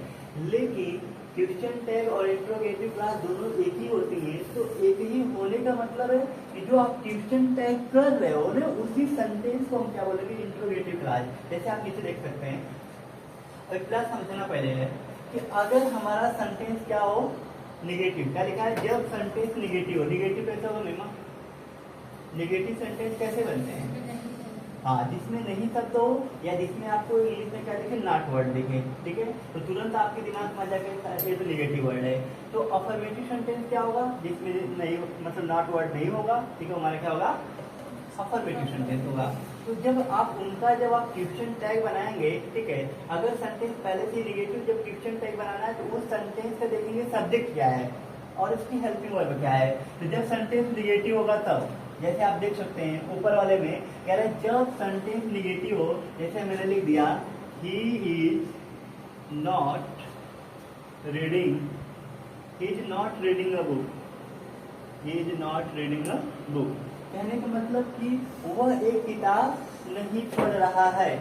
लेकिन क्वेश्चन टैग और इंट्रोगेटिव क्लास दोनों एक ही होती हैं, तो एक ही होने का मतलब है कि जो आप क्वेश्चन टैग कर रहे हो ना उसी सेंटेंस को हम क्या बोलेंगे, इंट्रोगेटिव क्लास। जैसे आप नीचे देख सकते हैं, और क्लास समझना पहले है कि अगर हमारा सेंटेंस क्या हो, निगेटिव, क्या लिखा है, जब सेंटेंस निगेटिव हो, निगेटिव कैसे होगा मेमा, निगेटिव सेंटेंस कैसे बनते हैं, हाँ, जिसमें नहीं शब्द हो या जिसमें आपको इंग्लिश में क्या लिखे, नॉट वर्ड दिखे, ठीक है, तो तुरंत आपके दिमाग में आ जाएगा ये तो निगेटिव वर्ड है। तो अफर्मेटिव सेंटेंस क्या होगा, जिसमें नहीं मतलब नॉट वर्ड नहीं होगा, ठीक है, हमारा क्या होगा, अफर्मेटिव सेंटेंस होगा। तो जब आप क्वेश्चन टैग बनाएंगे, ठीक है, अगर सेंटेंस पहले से निगेटिव, जब क्वेश्चन टैग बनाना है तो उस सेंटेंस का देखेंगे सब्जेक्ट क्या है और उसकी हेल्पिंग वर्ब क्या है। तो जब सेंटेंस निगेटिव होगा तब, जैसे आप देख सकते हैं ऊपर वाले में कह रहे हैं जब सेंटेंस निगेटिव हो, जैसे मैंने लिख दिया he is not reading, he is not reading a book, he is not reading a book, कहने का मतलब कि वह एक किताब नहीं पढ़ रहा है,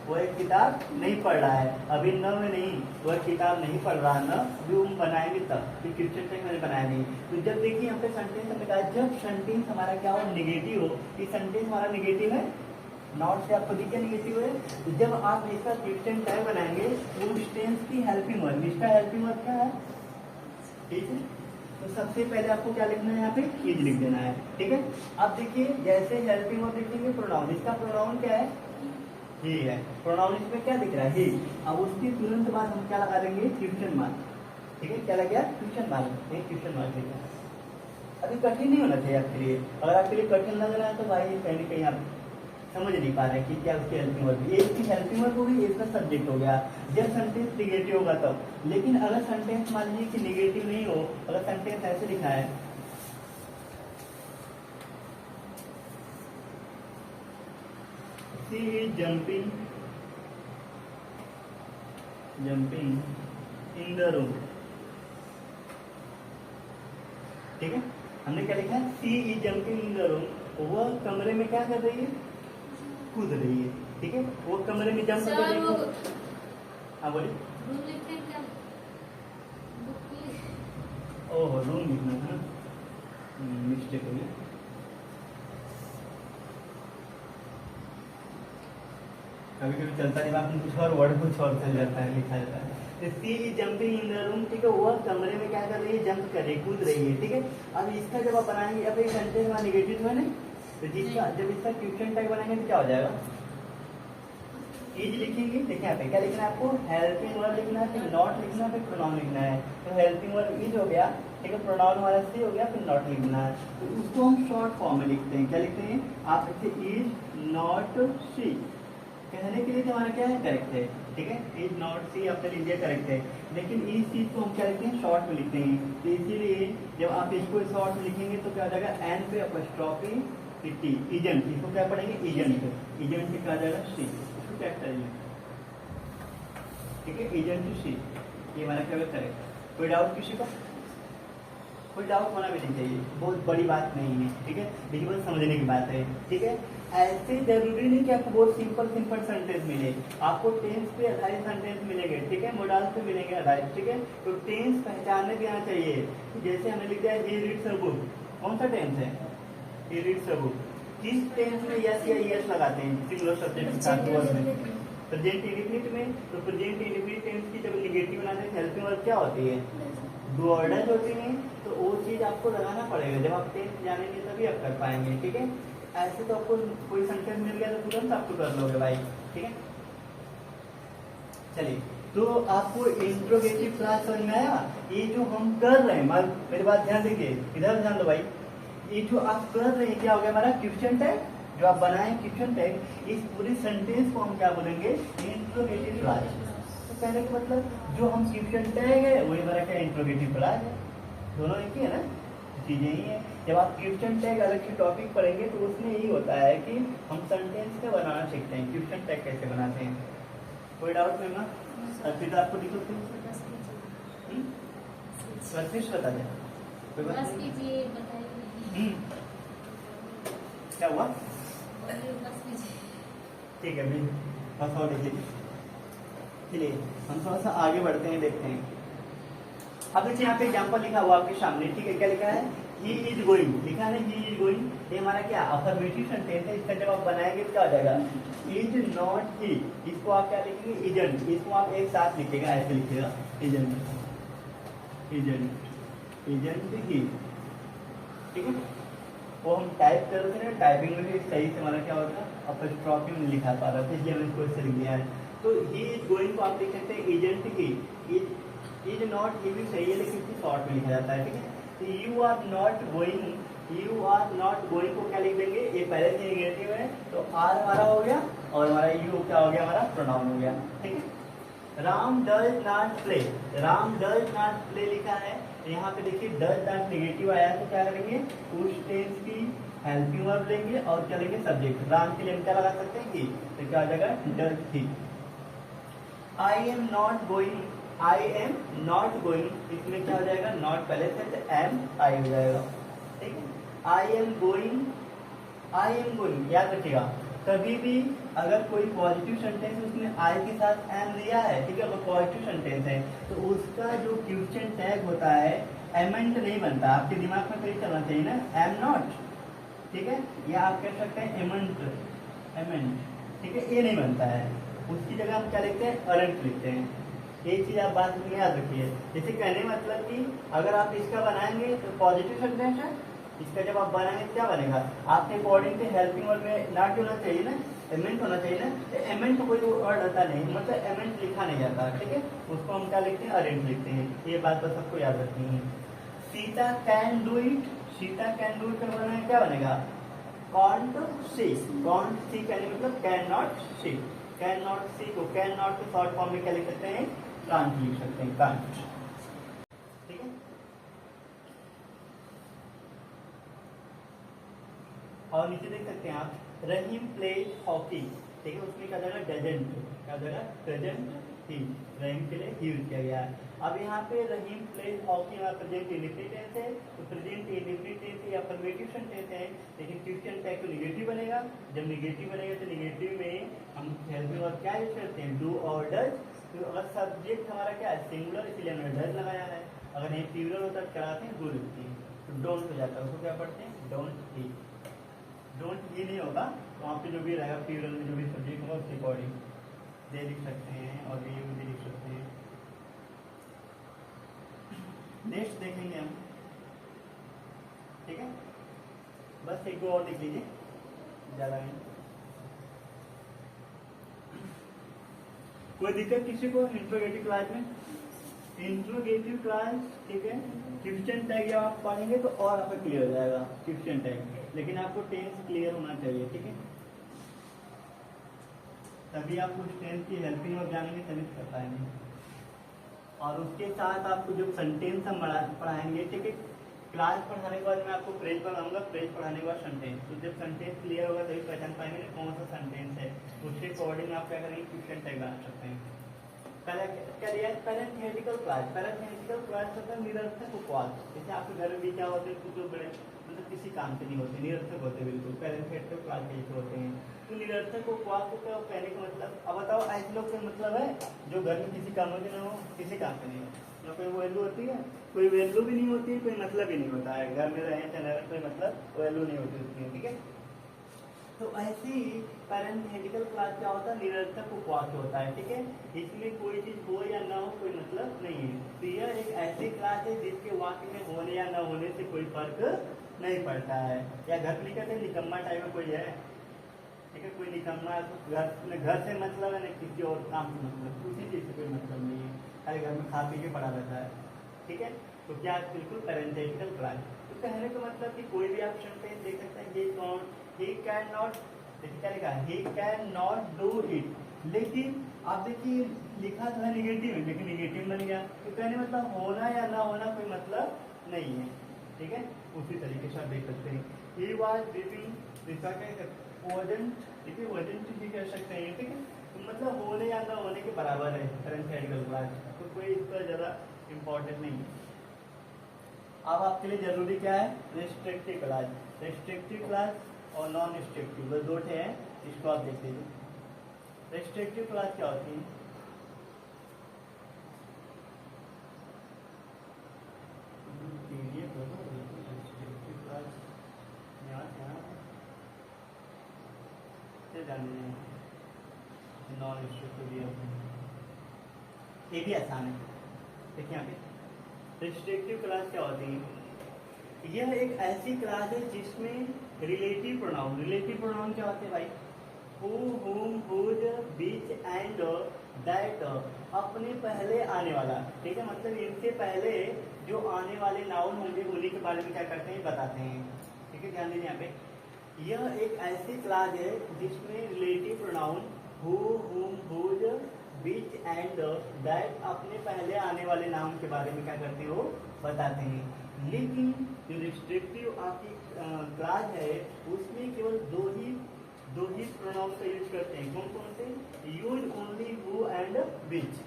वह एक किताब नहीं पढ़ रहा है, अभी न में नहीं, वह किताब नहीं पढ़ रहा, न जो हम बनाएंगे तब, कि क्वेश्चन टैग मैंने बनाया नहीं। तो जब देखिए यहाँ पे सेंटेंस हमने कहा, जब सेंटेंस हमारा क्या हो, निगेटिव हो, कि सेंटेंस हमारा निगेटिव है, नॉट से आपको दिखे निगेटिव है, तो जब आप इसका क्वेश्चन टैग बनाएंगे तो उस टेंस की हेल्पिंग वर्ब, इसका हेल्पिंग वर्ब क्या है, ठीक है, तो सबसे पहले आपको क्या लिखना है, यहाँ पे इज लिख देना है, ठीक है। अब देखिए जैसे हेल्पिंग वर्ब लिखेंगे प्रोनाउन, इसका प्रोनाउन क्या है, ही है, प्रोनाउन इसमें क्या दिख रहा है, ही। अब उसके तुरंत बाद हम क्या लगा देंगे, क्वेश्चन मार्क, ठीक है, क्या लग गया, क्वेश्चन मार्क, एक क्वेश्चन मार्क लिखा। अभी कठिन नहीं होना चाहिए आपके लिए, अगर आपके लिए कठिन लग रहा है तो भाई कहीं ना कहीं आप समझ नहीं पा रहे कि क्या उसकी हेल्पिंग वर्ब, ये इसकी हेल्पिंग वर्ब हो गई, इसका सब्जेक्ट हो गया जब सेंटेंस निगेटिव होगा तब। लेकिन अगर सेंटेंस मान लीजिए कि निगेटिव नहीं हो, अगर सेंटेंस ऐसे लिखा है, she is jumping in the room, ठीक है, हमने क्या लिखा है, she is jumping in the room, वह कमरे में क्या कर रही है, कूद रही है, ठीक है, वो कमरे में जंप कर रही है। हाँ बोलिए, ओह रूम लिखना है, मिस्टेक हो गया, कभी कभी चलता दिमाग में कुछ और वर्ड कुछ और चल जाता है, लिखा जाता है। She is jumping in the room, ठीक है, वह कमरे में क्या कर रही है, जंप कर रही है, कूद रही है, ठीक है। अब इसका जब आप बनाएंगे, अब एक सेंटेंस में निगेटिव है नहीं, तो जिसका जब इसका क्वेश्चन टैग बनाएंगे तो क्या हो जाएगा, इज लिखेंगे, देखिए यहाँ पे क्या लिखना है आपको, हेल्पिंग वर्ब लिखना है, फिर नॉट लिखना है, फिर प्रोनाउन लिखना है। तो हेल्पिंग वर्ब इज हो गया, ठीक है, प्रोनाउन हमारा सी हो गया, फिर नॉट लिखना है, तो उसको हम शॉर्ट फॉर्म में लिखते हैं, क्या लिखते हैं आप, इज नॉट सी, कहने के लिए तो हमारा क्या है, करेक्ट है, ठीक है, इज नॉट सी आपने लिख दिया, करेक्ट है, लेकिन इस चीज को हम क्या लिखते हैं, शॉर्ट में लिखते हैं। तो इसीलिए जब आप इसको शॉर्ट में लिखेंगे तो क्या हो जाएगा, एन पे अपॉस्ट्रोफी टी, इजेंट, इसको क्या पढ़ेंगे, इजेंट, इजेंट पे क्या आ जाएगा, सी, इसको क्या करेंगे, ठीक है, इजेंट सी, ये हमारा क्या करेक्ट। कोई डाउट किसी को, कोई डाउट होना भी नहीं चाहिए, बहुत बड़ी बात नहीं है, ठीक है, लेकिन बस समझने की बात है, ठीक है। ऐसे जरूरी नहीं कि आपको बहुत सिंपल सेंटेंस मिले, आपको टेंस पे आधारित सेंटेंस मिलेंगे, ठीक है, मोडाल पे मिलेंगे आधारित, ठीक है। तो टेंस पहचानने भी आना चाहिए, जैसे हमने लिख दिया ही रीड्स अ बुक, कौन सा टेंस है, ही रीड्स अ बुक, किस टेंस में यस या यस लगाते हैं, सिंगुलर सब्जेक्ट के साथ वर्ड में, प्रेजेंट इंडेफिनिट में। तो प्रेजेंट इंडेफिनिट टेंस की जब नेगेटिव बनाते हैं हेल्पिंग वर्ब क्या होती है, दो ऑर्डर होती हैं, तो वो चीज आपको लगाना पड़ेगा, जब आप टेंस जानेंगे तभी आप कर पाएंगे, ठीक है। ऐसे तो आपको कोई सेंटेंस मिल गया तो तुरंत आपको कर लोगे भाई, ठीक है। चलिए, तो आपको इंट्रोगेटिव क्लास समझ में आया, ये जो हम कर रहे हैं, मेरी बात ध्यान दीजिए, इधर ध्यान दो भाई, ये जो आप कर रहे हैं क्या हो गया हमारा क्वेश्चन टैग, जो आप बनाए क्वेश्चन टैग, इस पूरी सेंटेंस को हम क्या बोलेंगे, इंट्रोगेटिव क्लास। तो कहने का मतलब जो हम क्वेश्चन टैग है वही हमारा क्या इंट्रोगेटिव क्लास है, दोनों एक ही है ना, चीजें ही है। जब आप क्वेश्चन टैग अलग से टॉपिक पढ़ेंगे तो उसमें यही होता है कि हम सेंटेंस का बनाना सीखते हैं, क्वेश्चन टैग कैसे बनाते हैं। कोई डाउट नहीं ना, फिर आपको दिक्कत फिर बता दें, क्या हुआ, ठीक है अभी बस और देखिए। चलिए हम थोड़ा सा आगे बढ़ते हैं, देखते हैं अब देखिए यहाँ पे एग्जाम्पल लिखा हुआ आपके सामने, ठीक है, क्या लिखा है, ही इज गोइंग, लिखा है ही इज गोइंग, ये हमारा क्या अफर्मेटिव सेंटेंस है। इसका जब आप बनाएंगे तो क्या हो जाएगा, इज नॉट ही, इसको आप क्या लिखेंगे, इजंट, इसको आप एक साथ लिखिएगा, ऐसे लिखिएगा, इजंट, इजंट, इजंट ही, ठीक है। वो हम टाइप कर रहे थे ना, टाइपिंग में भी सही से हमारा क्या होता है, अपॉस्ट्रोफी में लिखा पा रहा था, इसलिए हमने इसको इससे लिख दिया है। तो ही इज गोइंग को आप लिख सकते हैं इजेंट ही, इज नॉट, ये भी सही है लेकिन इसको शॉर्ट में लिखा जाता है, ठीक है। तो you are not going, you are not going को क्या लिख देंगे, ये पहले से नेगेटिव है तो आर हमारा हो गया और हमारा यू क्या हो गया, हमारा प्रोनाउन हो गया, ठीक है। Ram does not play, Ram does not play लिखा है, यहाँ पे देखिए डज नॉट नेगेटिव आया तो क्या करेंगे, उस टेंस की हेल्पिंग वर्ब लेंगे और क्या लेंगे, सब्जेक्ट। राम के लिए हम क्या लगा सकते हैं कि, तो क्या हो जाएगा, does he. I am not going, I am not going, इसमें क्या हो जाएगा, नॉट पहले से एम आई हो जाएगा, ठीक है। I am going, I am going, याद रखिएगा कभी भी अगर कोई पॉजिटिव सेंटेंस उसमें आई के साथ एम दिया है, ठीक है, अगर पॉजिटिव सेंटेंस है तो उसका जो क्वेश्चन टैग होता है एमेंट नहीं बनता, आपके दिमाग में कहीं चलना चाहिए ना, एम नॉट, ठीक है, या आप कह सकते हैं एमेंट, एमेंट, ठीक है, ये नहीं बनता है, उसकी जगह हम क्या लिखते हैं, अरेंट लिखते हैं। एक चीज आप बात में याद रखिए, जैसे कहने मतलब कि अगर आप इसका बनाएंगे तो पॉजिटिव सेंटेंस है, इसका जब आप बनाएंगे क्या बनेगा, आपके अकॉर्डिंग टू हेल्पिंग वर्ड में नॉट होना चाहिए ना, एमेंट होना चाहिए ना, तो एमेंट को कोई वर्ड आता नहीं, मतलब एमेंट लिखा नहीं जाता, ठीक है, उसको हम क्या लिखते हैं, अरेंट लिखते हैं, ये बात बस सबको याद रखनी है। Sita can do it, Sita can do it का बनाएंगे क्या बनेगा, कॉन्ट सी, कॉन्ट सी कहने मतलब can not see, can not see को कैन नॉट को शॉर्ट फॉर्म में क्या लिख सकते हैं, कांट लिख सकते हैं, कांट, ठीक है। और नीचे देख सकते हैं आप, रहीम प्लेज हॉकी, ठीक है, उसमें क्या जाएगा, डजंट, क्या जाएगा, डजंट ही, रहीम के लिए यूज किया गया है। अब यहाँ पे रहीम प्लेज हॉकी हमारा प्रेजेंट इंडेफिनिट टेंस है, तो प्रेजेंट इंडेफिनिट टेंस या अफर्मेटिव सेंटेंस है, लेकिन क्वेश्चन टैग तो निगेटिव बनेगा, जब निगेटिव बनेगा तो निगेटिव में हम हेल्पिंग वर्ब क्या यूज करते हैं, डू और डज। तो अगर सब्जेक्ट हमारा क्या है, सिंगुलर, इसलिए हमने डज लगाया है, अगर ये प्लूरल होता है कराते हैं डू लिखते हैं, तो डोंट हो जाता है, उसको क्या पढ़ते हैं, डोंट ही, डोंट ही नहीं होगा, तो वहाँ पे जो भी रहेगा प्लूरल में जो भी सब्जेक्ट होगा उसके अकॉर्डिंग दे लिख सकते हैं और ये भी लिख सकते हैं। नेक्स्ट देखेंगे हम, ठीक है, बस एक दो और लिख लीजिए, ज्यादा नहीं। कोई दिक्कत किसी को इंट्रोगेटिव क्लास में, इंट्रोगेटिव क्लास, ठीक है, क्वेश्चन टैग आप पढ़ेंगे तो और आपका क्लियर हो जाएगा क्वेश्चन टैग, लेकिन आपको टेंस क्लियर होना चाहिए, ठीक है, तभी आप उस टेंस की हेल्पिंग वर्ब जानेंगे तभी कर पाएंगे। और उसके साथ आपको जो सेंटेंस हम पढ़ाएंगे, ठीक है, क्लास पढ़ाने के बाद मैं आपको फ्रेज पढ़ाऊंगा, फ्रेज पढ़ाने के बाद सेंटेंस, तो जब सेंटेंस क्लियर होगा तभी पहचान पाएंगे कौन सा सेंटेंस है, उसके अकॉर्डिंग आप क्या करेंगे, क्वेश्चन टैग बना सकते हैं। पैरेंथेटिकल क्लास, पैरेंथेटिकल क्लास होता है निरर्थक उपवास, जैसे आपके घर में भी क्या होते हैं, कुछ बड़े मतलब किसी काम के नहीं होते, निरर्थक होते हैं बिल्कुल, पैरेंथेटिकल क्लास के होते हैं। तो निरर्थक उपवास को क्या कहने का मतलब, अब बताओ ऐसे लोग का मतलब है जो घर में किसी काम के ना हो, किसी काम के नहीं हो, ना कोई वैल्यू होती है, कोई वैल्यू भी नहीं होती है, कोई मतलब ही नहीं होता है, घर में रहे चाहे कोई मतलब वैल्यू नहीं होती उसकी, ठीक है। तो ऐसी पैरेंथेटिकल क्लास क्या होता है, निरर्थक उपवास होता है, ठीक है, इसमें कोई चीज हो या ना हो कोई मतलब नहीं है। तो यह एक ऐसी क्लास है जिसके वाक्य में होने या ना होने से कोई फर्क नहीं पड़ता है। या घर में कहते हैं निकम्मा टाइप में कोई है, ठीक है, कोई निकम्मा घर से मतलब है ना किसी और काम से मतलब, उसी चीज से कोई मतलब नहीं है, खाली घर में खा पी के पड़ा रहता है, ठीक है। तो क्या बिल्कुल पैरेंथेटिकल क्लास, तो कहने का मतलब कि कोई भी आप सेंटेंस देख सकते हैं, ये कौन, he कैन नॉट, देखिए क्या लिखा है, he can not do it, लेकिन आप देखिए लिखा तो है निगेटिव है, लेकिन निगेटिव बन गया, तो कहने मतलब होना या ना होना कोई मतलब नहीं है, ठीक है। उसी तरीके से आप देख सकते हैं, he was living, इसका क्या wasn't, ठीक है, wasn't भी कह सकते हैं, ठीक है, तो मतलब होने या ना होने के बराबर है पैरेंथेटिकल क्लास, तो कोई इसका ज्यादा इम्पोर्टेंट नहीं है। अब आपके लिए जरूरी क्या है, रिस्ट्रिक्टिव क्लास, रिस्ट्रिक्टिव क्लास और नॉन रिस्ट्रिक्टिव, वो दो थे हैं, इसको आप देख लीजिए। रिस्ट्रिक्टिव क्लास क्या होती है, ध्यान दीजिए, नॉन रिस्ट्रिक्टिव दिया हुआ है, ये भी आसान है। देखिए यहाँ पे रिस्ट्रिक्टिव क्लास क्या होती है, यह एक ऐसी क्लास है जिसमें रिलेटिव प्रोनाउन क्या होते हैं भाई, हु, हुम, हुज, बीच एंड दैट, अपने पहले आने वाला, ठीक है, मतलब इनसे पहले जो आने वाले नाउन होंगे उन्हीं के बारे में क्या करते हैं, बताते हैं। ठीक है, ध्यान दीजिए यहाँ पे, यह एक ऐसी क्लास है जिसमें रिलेटिव प्रोनाउन हु, हुम, हुज, बीच एंड दैट अपने पहले आने वाले नाउन के बारे में क्या करते हो, बताते हैं। लेकिन जो रिस्ट्रिक्टिव आपकी क्लास है उसमें केवल दो ही प्रोनाउन का यूज करते हैं। कौन कौन से, यूज ओनली हु एंड बीच।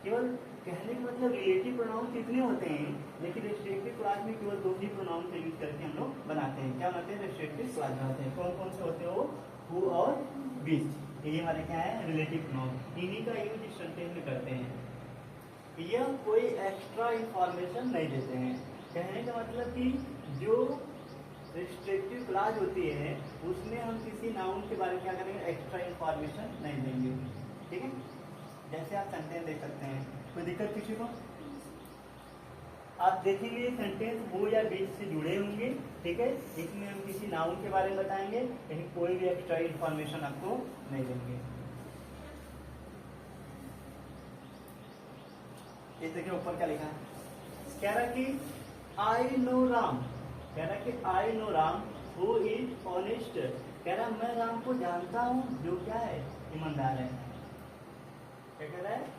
केवल कहने का मतलब रिलेटिव प्रोनाउन कितने होते हैं, लेकिन रिस्ट्रिक्टिव क्लास में केवल दो ही प्रोनाउन का यूज करके हम लोग बनाते हैं। क्या बनाते हैं, रिस्ट्रिक्टिव क्लास बनाते हैं। कौन कौन से होते हो, हु और बीच, ये हमारे क्या है, रिलेटिव प्रोनाउन, इन्हीं का यूज इस सेंटेंस में करते हैं। यह कोई एक्स्ट्रा इंफॉर्मेशन नहीं देते हैं। कहने का मतलब कि जो रिस्ट्रिक्टिव क्लास होती है उसमें हम किसी नाउन के बारे में क्या करेंगे, एक्स्ट्रा इंफॉर्मेशन नहीं देंगे। ठीक है, जैसे आप सेंटेंस देख सकते हैं, कोई दिक्कत किसी को, आप देखेंगे सेंटेंस वो या बीच से जुड़े होंगे। ठीक है, इसमें हम किसी नाउन के बारे में बताएंगे लेकिन कोई भी एक्स्ट्रा इंफॉर्मेशन आपको नहीं देंगे। ये देखिए ऊपर क्या लिखा है, कह रहा कि आई नो राम, कह रहा कि I know Ram who is honest, कह रहा मैं राम को जानता हूँ जो क्या है, ईमानदार है। क्या कह रहा है,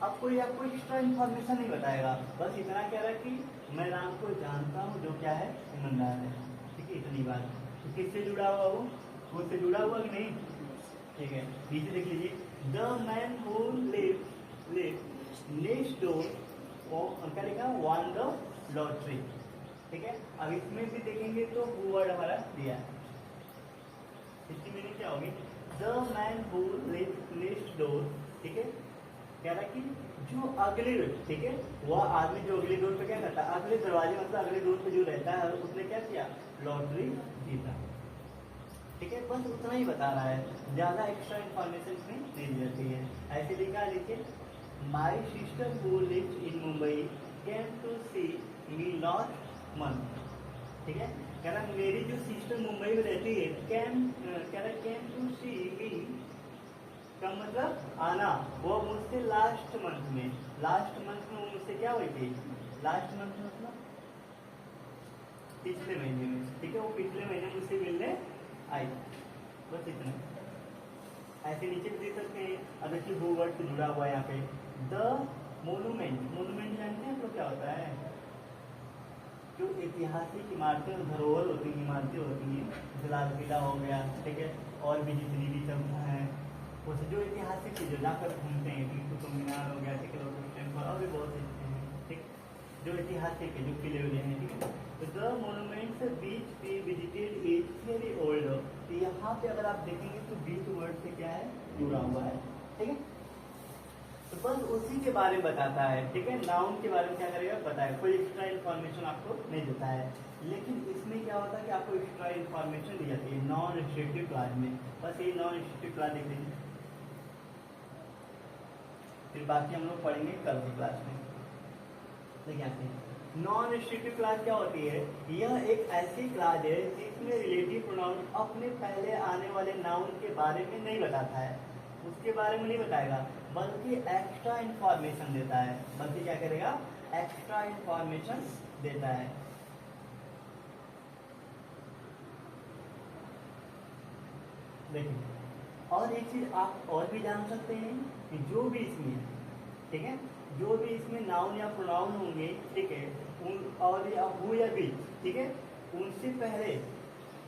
अब कोई आपको एक्स्ट्रा इन्फॉर्मेशन नहीं बताएगा, बस इतना कह रहा है कि मैं राम को जानता हूँ जो क्या है, ईमानदार है। ठीक है, इतनी बात। तो किससे जुड़ा हुआ वो, खुद से जुड़ा हुआ कि नहीं। ठीक है, नीचे देख लीजिए, the man who live next door, क्या लिखा, वन द लॉटरी। ठीक है, अब इसमें भी देखेंगे तो हु वर्ड हमारा दिया है, इसकी मीनिंग क्या होगी, the man who live next door. ठीक है, कह रहा कि जो अगले, ठीक है, वह आदमी जो अगले डोर पे क्या करता है, अगले दरवाजे मतलब अगले डोर पे जो रहता है उसने क्या किया, लॉटरी जीता। ठीक है, बस उतना ही बता रहा है, ज्यादा एक्स्ट्रा इंफॉर्मेशन में नहीं दी जाती है। ऐसे लिखा, देखिए, my sister who lives in Mumbai came to see me last month. ठीक है, कह रहा मेरी जो सिस्टर मुंबई में रहती है, कह रहा केम टू सी मी का मतलब आना, वो मुझसे लास्ट मंथ में वो मुझसे क्या हुई थी, लास्ट मंथ में मतलब पिछले महीने में। ठीक है, वो पिछले महीने मुझसे मिलने आई, बस इतना। ऐसे नीचे भी देख सकते हैं। अब देखिए हु वर्ड से जुड़ा हुआ है यहाँ पे, द मोनूमेंट जानते हैं तो क्या होता है, जो ऐतिहासिक इमारतें और धरोहर होती हैं, इमारतें होती हैं, जैसे लाल किला हो गया। ठीक है, और भी जितनी भी सब है वैसे जो ऐतिहासिक चीजें जाकर घूमते हैं, कुतुब मीनार हो गया, ठीक है, लोटस टेम्पल और भी बहुत से चीजें हैं। ठीक, जो ऐतिहासिक है, जो किले विले हैं। ठीक है, तो the monuments which we visited is very old. तो यहाँ पे अगर आप देखेंगे तो बीच वर्ड से क्या है, जुड़ा हुआ है। ठीक है, तो बस उसी के बारे में बताता है। ठीक है, नाउन के बारे में क्या करेगा, बताएगा, कोई एक्स्ट्रा इन्फॉर्मेशन आपको नहीं देता है। लेकिन इसमें क्या होता है कि आपको एक्स्ट्रा इन्फॉर्मेशन दी जाती है नॉन रिस्ट्रिक्टिव क्लास में। बस ये नॉन रिस्ट्रिक्टिव क्लास देख लीजिए, फिर बाकी हम लोग पढ़ेंगे कल की क्लास में। देखिए, नॉन रिस्ट्रिक्टिव क्लास क्या होती है, यह एक ऐसी क्लास है जिसमें रिलेटिव प्रोनाउन अपने पहले आने वाले नाउन के बारे में नहीं बताता है, उसके बारे में नहीं बताएगा, बल्कि एक्स्ट्रा इंफॉर्मेशन देता है। बल्कि क्या करेगा, एक्स्ट्रा इंफॉर्मेशन देता है। देखिए, और एक चीज आप और भी जान सकते हैं कि जो भी इसमें, ठीक है, जो भी इसमें नाउन या प्रोनाउन होंगे, ठीक है, और या हु या बीच, ठीक है, उनसे पहले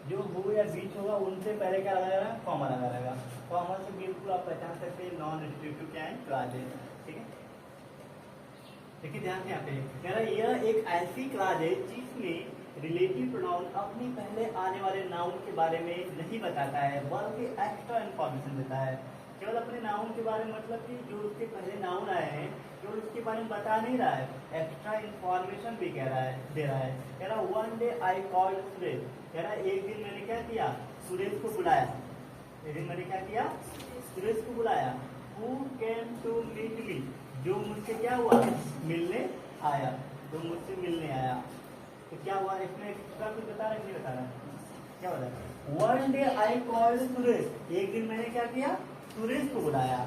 जो हु या बीच होगा उनसे पहले क्या लगा रहेगा, कॉमा लगा रहेगा। कॉमा से बिल्कुल आप पहचान सकते हैं नॉन रिस्ट्रिक्टिव क्या है, क्लास है। ठीक है, देखिए ध्यान से यहाँ पे कह रहा है, यह एक ऐसी क्लास है जिसमें रिलेटिव प्रोनाउन अपने पहले आने वाले नाउन के बारे में नहीं बताता है, बल्कि एक्स्ट्रा इन्फॉर्मेशन देता है। केवल अपने नाउन के बारे में, मतलब कि जो उसके पहले नाउन आए हैं केवल उसके बारे में बता नहीं रहा है, एक्स्ट्रा इन्फॉर्मेशन भी कह रहा है, दे रहा है। कह रहा one day I called Suresh, कह रहा एक दिन मैंने क्या किया, सुरेश को बुलाया। एक दिन मैंने क्या किया, सुरेश को बुलाया। Who came to meet me? जो मुझसे क्या हुआ, मिलने आया, जो मुझसे मिलने आया। तो क्या हुआ इसमें, एक्स्ट्रा कुछ बता रहा है, नहीं बता रहा, क्या बता रहा है? One day I called Suresh, एक दिन मैंने क्या किया, सुरेश को बुलाया।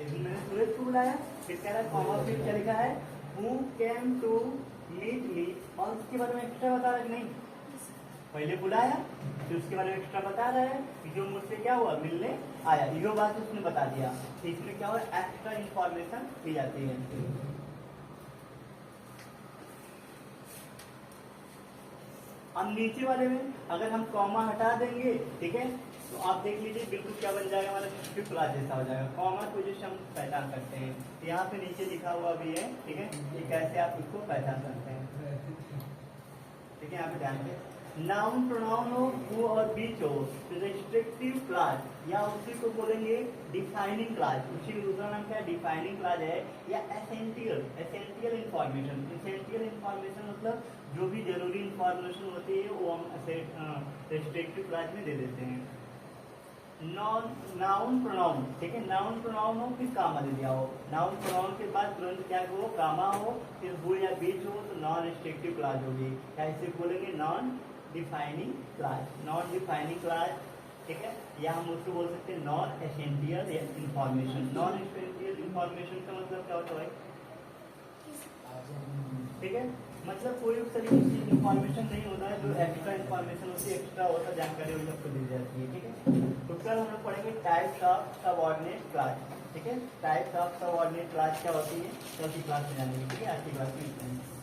एक दिन मैंने सुरेश को बुलाया, फिर कह रहा है कॉमा, फिर क्या लिखा है, Who came to meet me, और उसके बारे में एक्स्ट्रा बता रहा है कि नहीं, पहले बुलाया फिर उसके बारे में एक्स्ट्रा बता रहा है कि जो मुझसे क्या हुआ, मिलने आया, ये बात उसने बता दिया। तो इसमें क्या हुआ, एक्स्ट्रा इंफॉर्मेशन दी जाती है। अब नीचे वाले में अगर हम कॉमा हटा देंगे, ठीक है, तो आप देख लीजिए बिल्कुल क्या बन जाएगा, हमारा स्क्रिप्ट क्लास जैसा हो जाएगा। कॉमा को जैसे हम पहचान सकते हैं, यहाँ पे नीचे लिखा हुआ भी है, ठीक है, ये कैसे आप इसको पहचान सकते हैं, ठीक है। यहाँ पे ध्यान दें, नाउन प्रोनाउन हो, वो और बीच हो, रिस्ट्रिक्टिव क्लास या उसी को बोलेंगे डिफाइनिंग क्लास, उसी का दूसरा नाम क्या है, डिफाइनिंग क्लास है, या एसेंशियल इंफॉर्मेशन। एसेंशियल इंफॉर्मेशन मतलब जो भी जरूरी इंफॉर्मेशन होती है वो हम रिस्ट्रिक्टिव क्लास में दे देते हैं। नाउन प्रोनाउन, ठीक है, नाउन प्रोनाउन हो फिर कामा दे दिया हो, नाउन प्रोनाउन के बाद तुरंत क्या हो, कामा हो, फिर हो या बीच हो, तो नॉन रिस्ट्रिक्टिव क्लास होगी। क्या इसे बोलेंगे, non defining class, non defining class, ठीक है, या हम उसको बोल सकते हैं non essential information. Non essential information का मतलब क्या होता है, ठीक है, मतलब कोई उस तरीके की इंफॉर्मेशन नहीं होता है जो एक्स्ट्रा इंफॉर्मेशन होती है, एक्स्ट्रा होता जानकारी वो सबको दी जाती है, ठीक है। तो कल हम लोग पढ़ेंगे टाइप्स ऑफ सबऑर्डिनेट क्लास, ठीक है, टाइप्स ऑफ सबऑर्डिनेट क्लास क्या होती है, तो क्लास में जानेंगे, ठीक है, आज की क्लास में इतना ही।